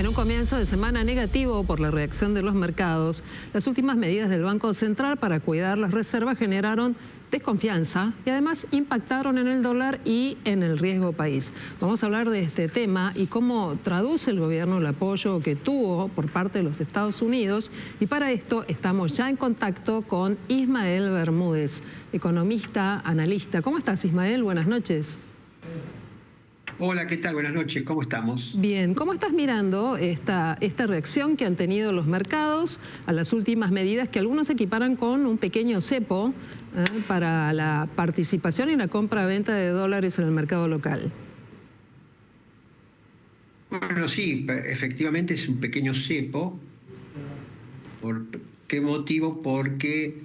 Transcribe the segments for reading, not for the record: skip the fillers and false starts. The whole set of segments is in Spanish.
En un comienzo de semana negativo por la reacción de los mercados, las últimas medidas del Banco Central para cuidar las reservas generaron desconfianza y además impactaron en el dólar y en el riesgo país. Vamos a hablar de este tema y cómo traduce el gobierno el apoyo que tuvo por parte de los Estados Unidos. Y para esto estamos ya en contacto con Ismael Bermúdez, economista, analista. ¿Cómo estás, Ismael? Buenas noches. Hola, ¿qué tal? Buenas noches, ¿cómo estamos? Bien, ¿cómo estás mirando esta reacción que han tenido los mercados a las últimas medidas que algunos equiparan con un pequeño cepo para la participación y la compra-venta de dólares en el mercado local? Bueno, sí, efectivamente es un pequeño cepo. ¿Por qué motivo? Porque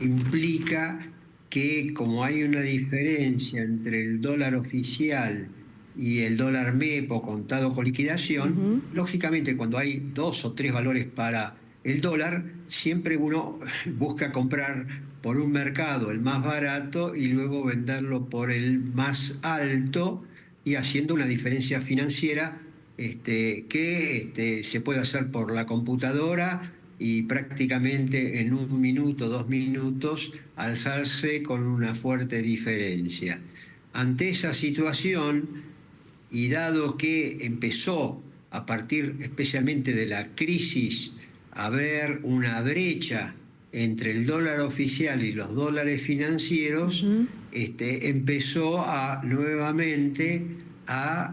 implica que como hay una diferencia entre el dólar oficial y el dólar MEP contado con liquidación, lógicamente cuando hay 2 o 3 valores para el dólar, siempre uno busca comprar por un mercado el más barato y luego venderlo por el más alto y haciendo una diferencia financiera que se puede hacer por la computadora y prácticamente en 1 minuto, 2 minutos, alzarse con una fuerte diferencia. Ante esa situación, y dado que empezó a partir especialmente de la crisis a haber una brecha entre el dólar oficial y los dólares financieros, empezó nuevamente a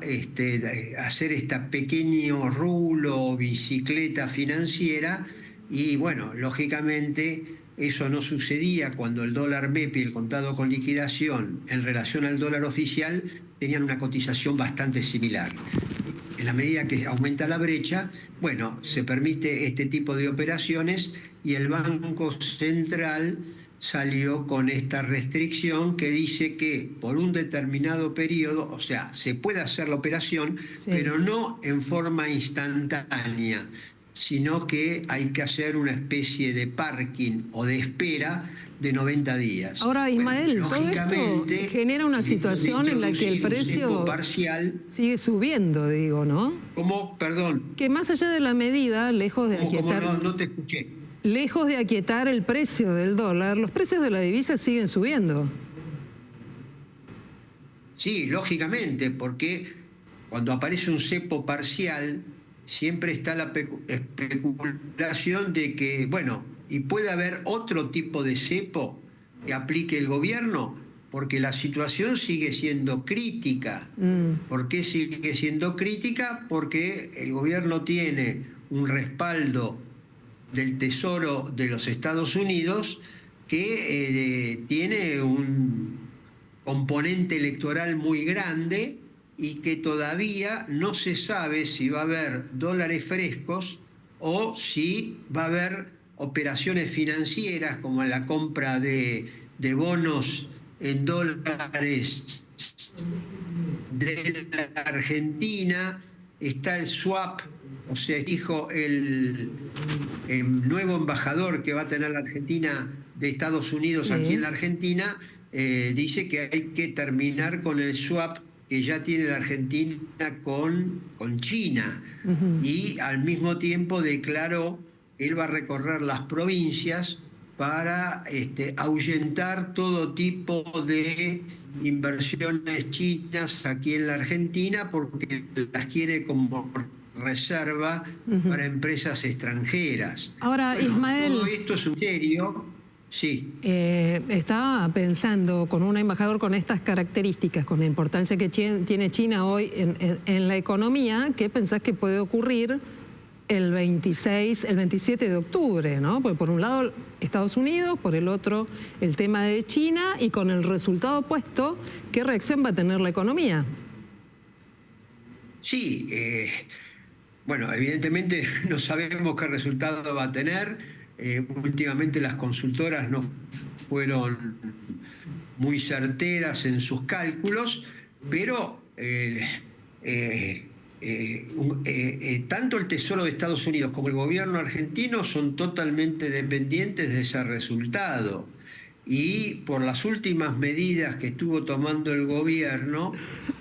hacer este pequeño rulo o bicicleta financiera. Y bueno, lógicamente eso no sucedía cuando el dólar MEP y el contado con liquidación en relación al dólar oficial tenían una cotización bastante similar. En la medida que aumenta la brecha, bueno, se permite este tipo de operaciones y el Banco Central salió con esta restricción que dice que por un determinado periodo, o sea, se puede hacer la operación, sí, pero no en forma instantánea, sino que hay que hacer una especie de parking o de espera de 90 días. Ahora, Ismael, bueno, todo esto genera una situación en la que el precio parcial sigue subiendo, digo, ¿no? ¿Cómo? Perdón. Que más allá de la medida, lejos de aquietar... No te escuché. Lejos de aquietar el precio del dólar, los precios de la divisa siguen subiendo. Sí, lógicamente, porque cuando aparece un cepo parcial, siempre está la especulación de que, bueno, y puede haber otro tipo de cepo que aplique el gobierno, porque la situación sigue siendo crítica. ¿Por qué sigue siendo crítica? Porque el gobierno tiene un respaldo del Tesoro de los Estados Unidos que tiene un componente electoral muy grande y que todavía no se sabe si va a haber dólares frescos o si va a haber operaciones financieras como la compra de bonos en dólares de la Argentina. Está el swap, o sea, dijo el nuevo embajador que va a tener la Argentina de Estados Unidos aquí en la Argentina, dice que hay que terminar con el swap que ya tiene la Argentina con China. Y al mismo tiempo declaró que él va a recorrer las provincias para ahuyentar todo tipo de inversiones chinas aquí en la Argentina, porque las quiere como reserva para empresas extranjeras. Ahora, bueno, Ismael, todo esto es un serio. Sí. Estaba pensando con un embajador con estas características, con la importancia que tiene China hoy en la economía, ¿qué pensás que puede ocurrir el 27 de octubre, ¿no? Porque por un lado Estados Unidos, por el otro el tema de China, y con el resultado opuesto, ¿qué reacción va a tener la economía? Sí, bueno, evidentemente no sabemos qué resultado va a tener. Últimamente las consultoras no fueron muy certeras en sus cálculos, pero tanto el Tesoro de Estados Unidos como el gobierno argentino son totalmente dependientes de ese resultado. y por las últimas medidas que estuvo tomando el gobierno,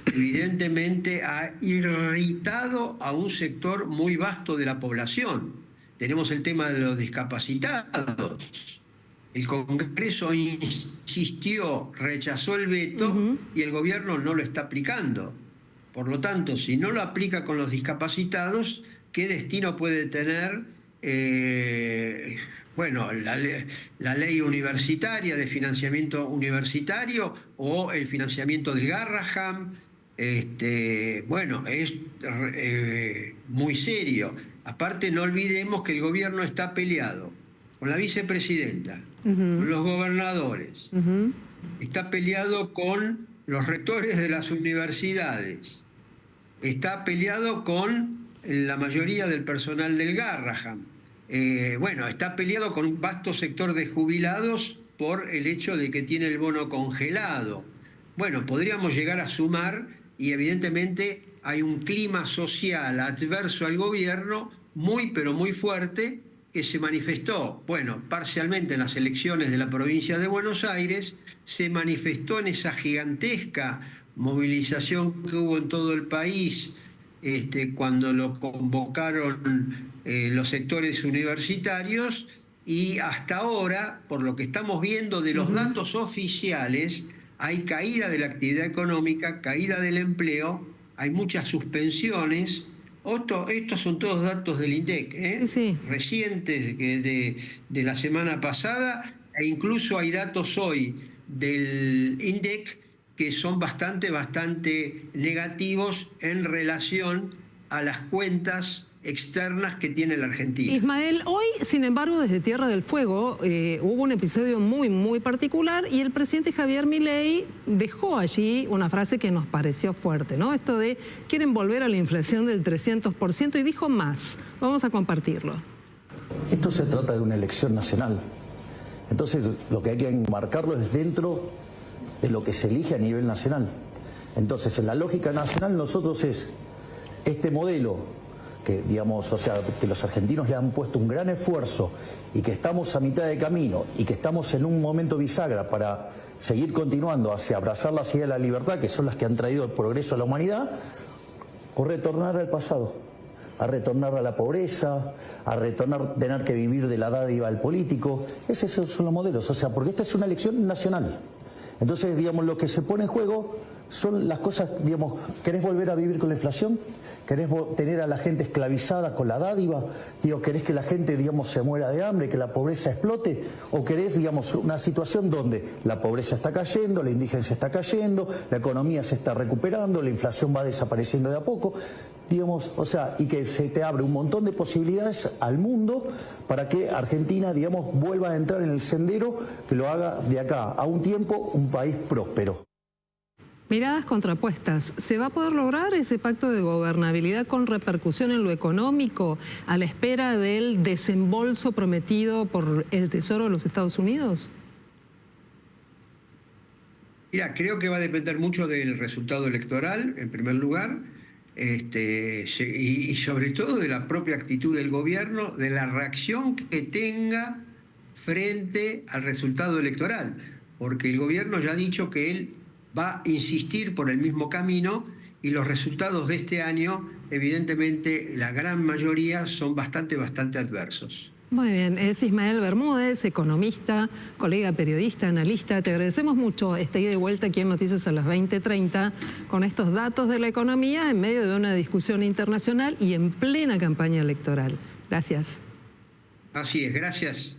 evidentemente ha irritado a un sector muy vasto de la población. Tenemos el tema de los discapacitados. El Congreso insistió, rechazó el veto y el gobierno no lo está aplicando. Por lo tanto, si no lo aplica con los discapacitados, ¿qué destino puede tener la ley universitaria de financiamiento universitario o el financiamiento del Garraham? Es muy serio. Aparte, no olvidemos que el gobierno está peleado con la vicepresidenta, con los gobernadores, está peleado con los rectores de las universidades, está peleado con la mayoría del personal del Garraham, está peleado con un vasto sector de jubilados por el hecho de que tiene el bono congelado. Bueno, podríamos llegar a sumar y evidentemente hay un clima social adverso al gobierno muy pero muy fuerte que se manifestó, parcialmente en las elecciones de la provincia de Buenos Aires, se manifestó en esa gigantesca movilización que hubo en todo el país cuando lo convocaron los sectores universitarios, y hasta ahora, por lo que estamos viendo de los datos oficiales, hay caída de la actividad económica, caída del empleo, hay muchas suspensiones. Estos son todos datos del INDEC, sí. Recientes de la semana pasada, e incluso hay datos hoy del INDEC que son bastante negativos en relación a las cuentas externas que tiene la Argentina. Ismael, hoy, sin embargo, desde Tierra del Fuego hubo un episodio muy particular y el presidente Javier Milei dejó allí una frase que nos pareció fuerte, ¿no? Esto de quieren volver a la inflación del 300% y dijo más. Vamos a compartirlo. Esto se trata de una elección nacional. Entonces, lo que hay que enmarcarlo es dentro de lo que se elige a nivel nacional. Entonces, en la lógica nacional, nosotros es este modelo que, que los argentinos le han puesto un gran esfuerzo y que estamos a mitad de camino y que estamos en un momento bisagra para seguir continuando hacia abrazar la idea de la libertad, que son las que han traído el progreso a la humanidad, o retornar al pasado, a retornar a la pobreza, a retornar, tener que vivir de la dádiva al político. Esos son los modelos, porque esta es una elección nacional. Entonces, lo que se pone en juego son las cosas, ¿querés volver a vivir con la inflación? ¿Querés tener a la gente esclavizada con la dádiva? ¿Querés que la gente, se muera de hambre, que la pobreza explote? ¿O querés, una situación donde la pobreza está cayendo, la indigencia está cayendo, la economía se está recuperando, la inflación va desapareciendo de a poco? Y que se te abre un montón de posibilidades al mundo para que Argentina, vuelva a entrar en el sendero que lo haga de acá a un tiempo un país próspero. Miradas contrapuestas. ¿Se va a poder lograr ese pacto de gobernabilidad con repercusión en lo económico a la espera del desembolso prometido por el Tesoro de los Estados Unidos? Mira, creo que va a depender mucho del resultado electoral, en primer lugar, y sobre todo de la propia actitud del gobierno, de la reacción que tenga frente al resultado electoral, porque el gobierno ya ha dicho que él va a insistir por el mismo camino y los resultados de este año, evidentemente, la gran mayoría son bastante adversos. Muy bien, es Ismael Bermúdez, economista, colega periodista, analista. Te agradecemos mucho esta ida y vuelta aquí en Noticias a las 20:30 con estos datos de la economía en medio de una discusión internacional y en plena campaña electoral. Gracias. Así es, gracias.